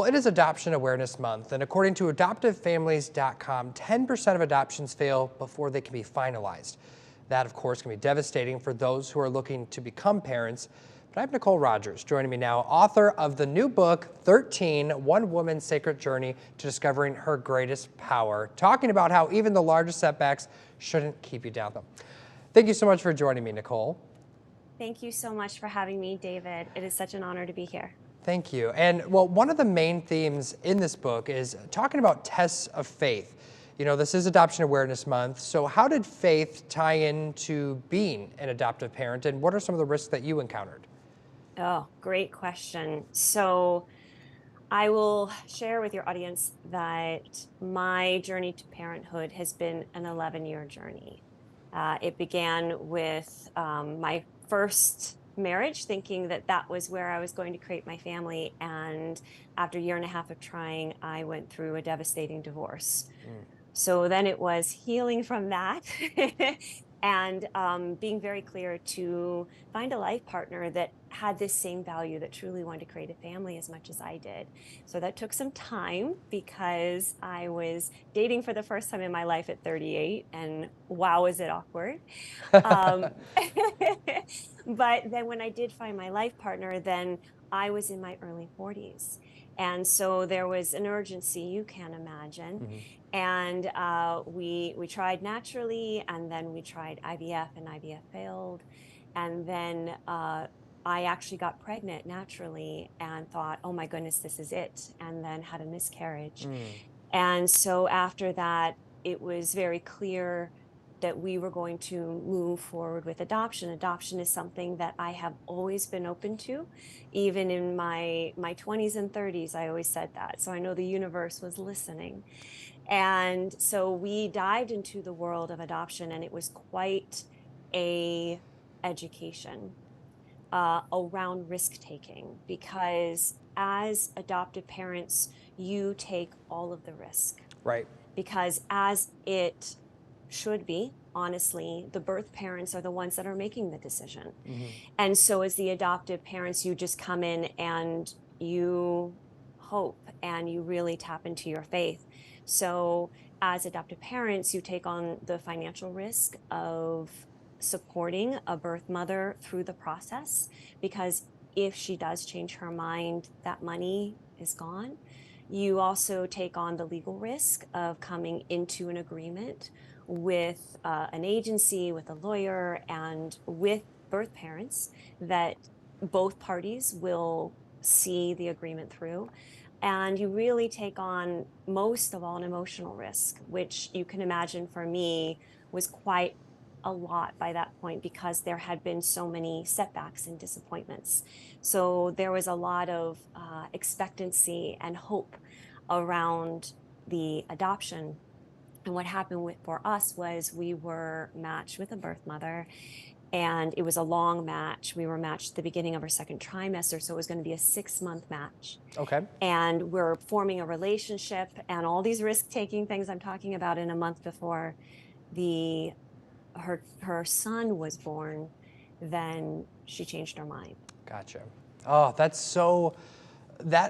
Well, it is Adoption Awareness Month, and according to AdoptiveFamilies.com, 10% of adoptions fail before they can be finalized. That, of course, can be devastating for those who are looking to become parents. But I have Nicole Rogers joining me now, author of the new book, 13, One Woman's Sacred Journey to Discovering Her Greatest Power, talking about how even the largest setbacks shouldn't keep you down. Thank you so much for joining me, Nicole. Thank you so much for having me, David. It is such an honor to be here. Thank you. And well, one of the main themes in this book is talking about tests of faith. You know, this is Adoption Awareness Month. So how did faith tie into being an adoptive parent, and what are some of the risks that you encountered? Oh, great question. So I will share with your audience that my journey to parenthood has been an 11-year journey. It began with my first marriage, thinking that that was where I was going to create my family. And after a year and a half of trying, I went through a devastating divorce. So then it was healing from that and being very clear to find a life partner that had this same value, that truly wanted to create a family as much as I did. So that took some time because I was dating for the first time in my life at 38, and wow, is it awkward. Um, but then when I did find my life partner, then I was in my early 40s. And so there was an urgency, you can imagine. Mhm. And we tried naturally, and then we tried IVF, and IVF failed. And then I actually got pregnant naturally and thought, oh my goodness, this is it. And then had a miscarriage. Mm. And so after that, it was very clear that we were going to move forward with adoption. Adoption is something that I have always been open to. Even in my 20s and 30s, I always said that. So I know the universe was listening. And so we dived into the world of adoption, and it was quite a education around risk taking, because as adoptive parents, you take all of the risk, Right. because as it should be, honestly, the birth parents are the ones that are making the decision. Mhm. And so as the adoptive parents, you just come in and you hope and you really tap into your faith. So as adoptive parents, you take on the financial risk of supporting a birth mother through the process, because if she does change her mind, that money is gone. You also take on the legal risk of coming into an agreement with an agency, with a lawyer, and with birth parents, that both parties will see the agreement through. And you really take on, most of all, an emotional risk, which you can imagine for me was quite a lot by that point, because there had been so many setbacks and disappointments. So there was a lot of expectancy and hope around the adoption. And what happened for us was we were matched with a birth mother, and it was a long match. We were matched at the beginning of our second trimester, so it was going to be a 6-month match. Okay. And we're forming a relationship and all these risk-taking things I'm talking about. In a month before the her son was born, then she changed her mind. Gotcha. Oh, that's so,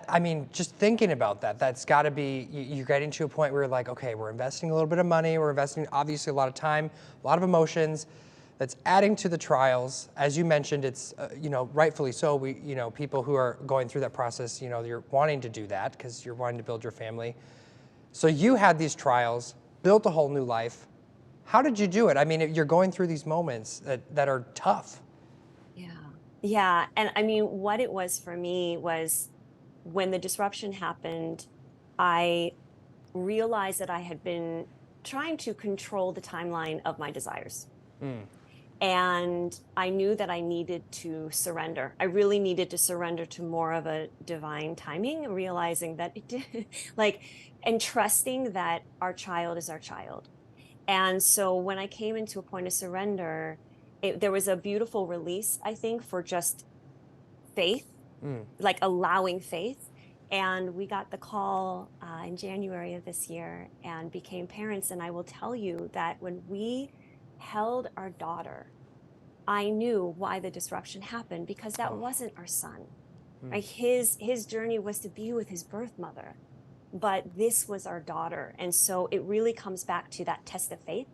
I mean, just thinking about that, that's got to be, you're getting to a point where you're like, okay, we're investing a little bit of money, we're investing obviously a lot of time, a lot of emotions, that's adding to the trials. As you mentioned, it's, rightfully so, people who are going through that process, you're wanting to do that because you're wanting to build your family. So you had these trials, built a whole new life. How did you do it? I mean, you're going through these moments that are tough. Yeah. Yeah. And I mean, what it was for me was, when the disruption happened, I realized that I had been trying to control the timeline of my desires. Mm. And I knew that I needed to surrender. I really needed to surrender to more of a divine timing, realizing that it did, like, and trusting that our child is our child. And so when I came into a point of surrender, there was a beautiful release, I think, for just faith, Mm. like allowing faith. And we got the call in January of this year and became parents. And I will tell you that when we held our daughter, I knew why the disruption happened, because that Oh, wasn't our son. Right? His journey was to be with his birth mother, but this was our daughter. And so it really comes back to that test of faith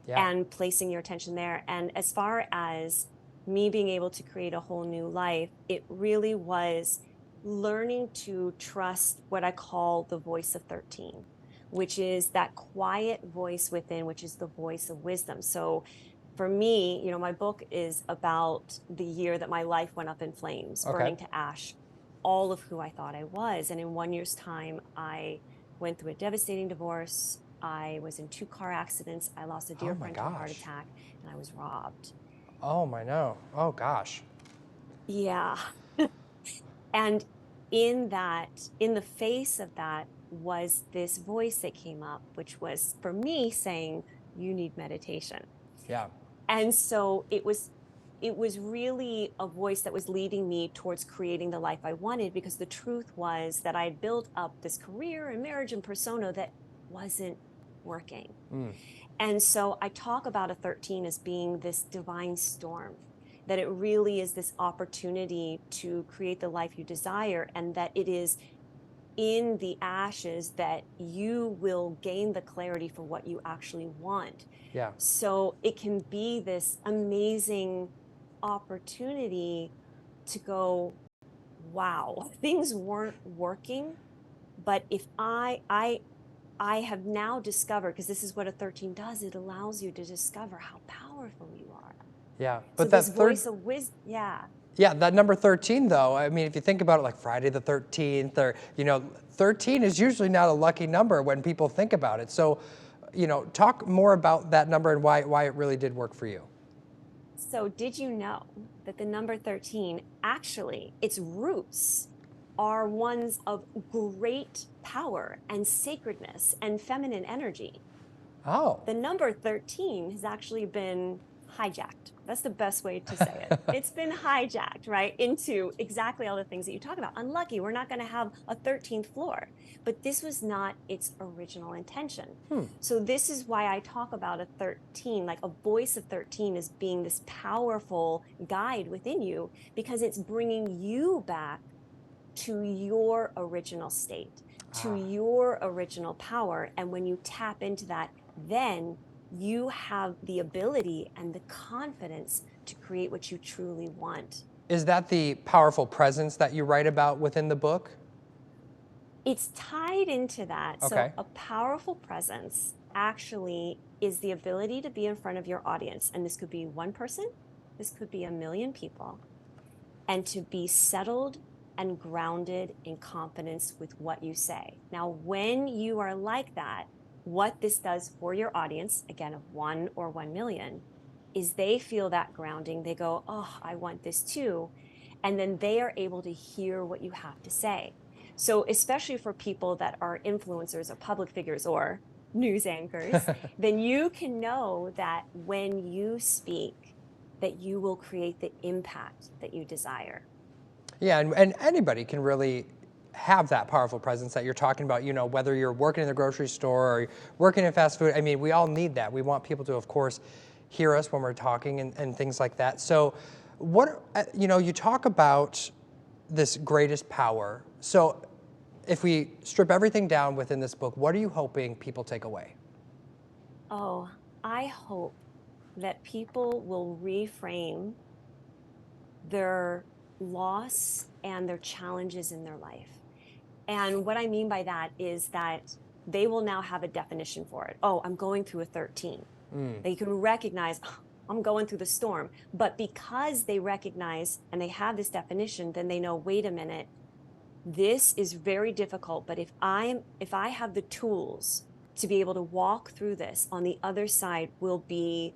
Yeah. and placing your attention there. And as far as me being able to create a whole new life, it really was learning to trust what I call the voice of 13, which is that quiet voice within, which is the voice of wisdom. So for me, my book is about the year that my life went up in flames, Okay. burning to ash, all of who I thought I was. And in 1 year's time, I went through a devastating divorce. I was in 2 car accidents. I lost a dear Oh my friend to a heart gosh. attack, and I was robbed. Oh my no. Oh gosh. Yeah. And in the face of that was this voice that came up, which was for me saying, you need meditation. Yeah. And so it was really a voice that was leading me towards creating the life I wanted, because the truth was that I had built up this career and marriage and persona that wasn't working. And so I talk about a 13 as being this divine storm, that it really is this opportunity to create the life you desire, and that it is in the ashes that you will gain the clarity for what you actually want. Yeah. So it can be this amazing opportunity to go, wow, things weren't working, but if I have now discovered, because this is what a 13 does, it allows you to discover how powerful you are. Yeah. So But this that third voice of wisdom, yeah. Yeah, that number 13 though, I mean, if you think about it like Friday the 13th or, 13 is usually not a lucky number when people think about it. So, talk more about that number and why it really did work for you. So did you know that the number 13, actually, its roots are ones of great power and sacredness and feminine energy? Oh. The number 13 has actually been hijacked. That's the best way to say it. It's been hijacked, right, into exactly all the things that you talk about. Unlucky, we're not going to have a 13th floor. But this was not its original intention. So this is why I talk about a 13, like a voice of 13 as being this powerful guide within you, because it's bringing you back to your original state, to your original power. And when you tap into that, then you have the ability and the confidence to create what you truly want. Is that the powerful presence that you write about within the book? It's tied into that. So, Okay. a powerful presence actually is the ability to be in front of your audience. And this could be one person, this could be a million people, and to be settled and grounded in confidence with what you say. Now, when you are like that, what this does for your audience, again, of 1 or 1 million, is they feel that grounding. They go, oh, I want this too. And then they are able to hear what you have to say. So, especially for people that are influencers or public figures or news anchors, then you can know that when you speak, that you will create the impact that you desire. Yeah, and anybody can really have that powerful presence that you're talking about, whether you're working in the grocery store or working in fast food. I mean, we all need that. We want people to, of course, hear us when we're talking and things like that. So you talk about this greatest power. So if we strip everything down within this book, what are you hoping people take away? Oh, I hope that people will reframe their loss and their challenges in their life. And what I mean by that is that they will now have a definition for it. Oh, I'm going through a 13. They can recognize, oh, I'm going through the storm. But because they recognize and they have this definition, then they know, wait a minute, this is very difficult. But if I have the tools to be able to walk through this, on the other side will be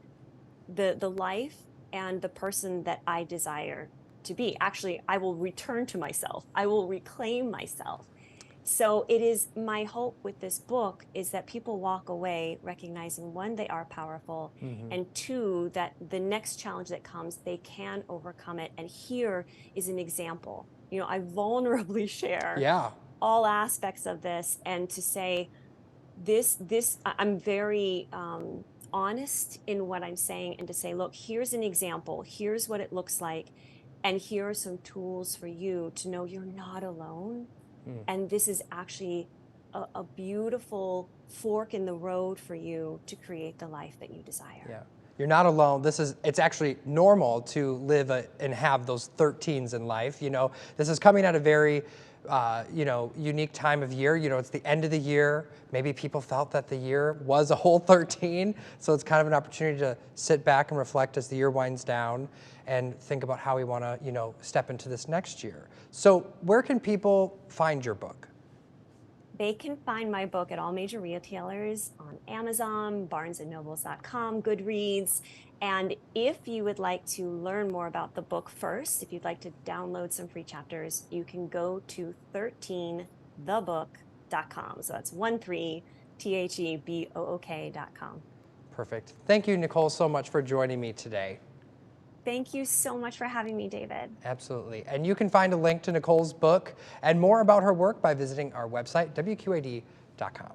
the life and the person that I desire to be. Actually, I will return to myself. I will reclaim myself. So it is my hope with this book is that people walk away recognizing, one, they are powerful, and two, that the next challenge that comes, they can overcome it. And here is an example. I vulnerably share Yeah. all aspects of this, and to say I'm very honest in what I'm saying, and to say, look, here's an example. Here's what it looks like. And here are some tools for you to know you're not alone. And this is actually a beautiful fork in the road for you to create the life that you desire. Yeah. You're not alone. It's actually normal to live and have those 13s in life. This is coming at a very, unique time of year. It's the end of the year. Maybe people felt that the year was a whole 13. So it's kind of an opportunity to sit back and reflect as the year winds down and think about how we want to, step into this next year. So where can people find your book? They can find my book at all major retailers, on Amazon, barnesandnobles.com, Goodreads. And if you would like to learn more about the book first, if you'd like to download some free chapters, you can go to 13thebook.com. So that's 13thebook.com. Perfect. Thank you, Nicole, so much for joining me today. Thank you so much for having me, David. Absolutely. And you can find a link to Nicole's book and more about her work by visiting our website, wqad.com.